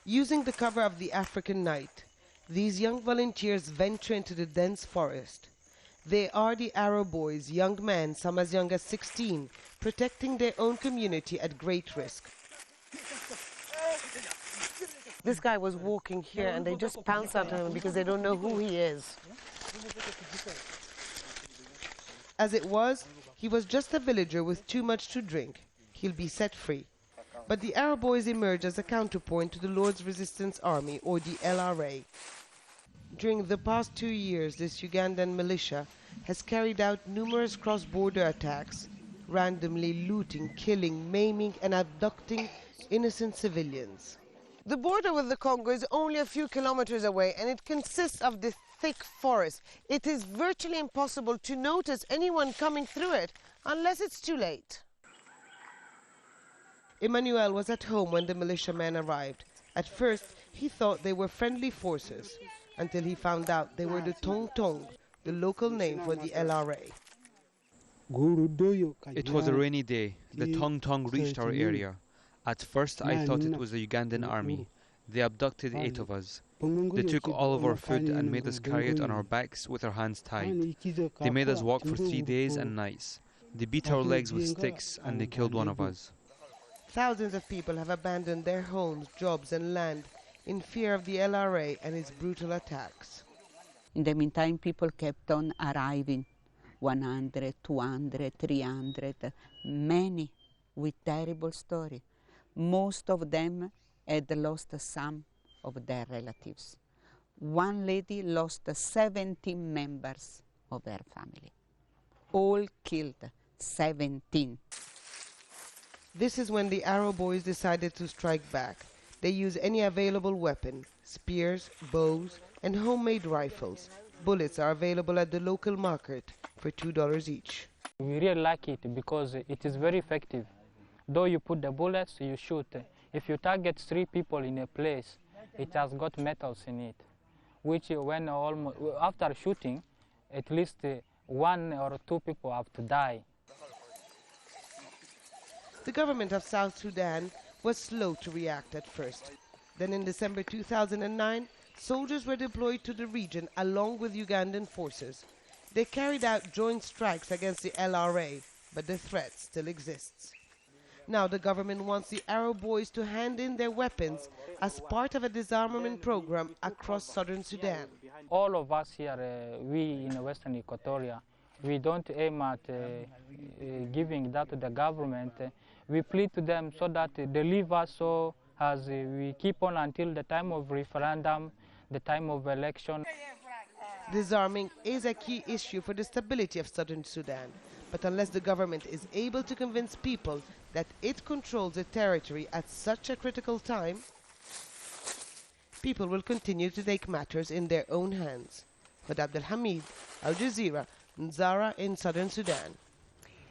Using the cover of the African night, these young volunteers venture into the dense forest. They are the Arrow Boys, young men, some as young as 16, protecting their own community at great risk. This guy was walking here and they just pounce at him because they don't know who he is. As it was, he was just a villager with too much to drink. He'll be set free. But the Arrow Boys emerge as a counterpoint to the Lord's Resistance Army, or the LRA. During the past 2 years, this Ugandan militia has carried out numerous cross-border attacks, randomly looting, killing, maiming and abducting innocent civilians. The border with the Congo is only a few kilometers away and it consists of this thick forest. It is virtually impossible to notice anyone coming through it unless it's too late. EMANUEL was at home when the militiamen arrived. At first, he thought they were friendly forces, until he found out they were the Tong Tong, the local name for the LRA. It was a rainy day. The Tong Tong reached our area. At first, I thought it was the Ugandan army. They abducted 8 of us. They took all of our food and made us carry it on our backs with our hands tied. They made us walk for 3 days and nights. They beat our legs with sticks and they killed one of us. Thousands of people have abandoned their homes, jobs and land in fear of the LRA and its brutal attacks. In the meantime, people kept on arriving, 100, 200, 300, many with terrible stories. Most of them had lost some of their relatives. One lady lost 17 members of her family. All killed, 17. This is when the Arrow Boys decided to strike back. They use any available weapon, spears, bows, and homemade rifles. Bullets are available at the local market for $2 each. We really like it because it is very effective. Though you put the bullets, you shoot. If you target 3 people in a place, it has got metals in it, which when after shooting, at least 1 or 2 people have to die. The government of South Sudan was slow to react at first. Then in December 2009, soldiers were deployed to the region along with Ugandan forces. They carried out joint strikes against the LRA, but the threat still exists. Now the government wants the Arrow Boys to hand in their weapons as part of a disarmament program across southern Sudan. All of us here, we in Western Equatoria, we don't aim at giving that to the government. We plead to them so that they leave us so as we keep on until the time of referendum, the time of election. Disarming is a key issue for the stability of southern Sudan. But unless the government is able to convince people that it controls the territory at such a critical time, people will continue to take matters in their own hands. Hoda Hamid, Al Jazeera, Nzara in southern Sudan.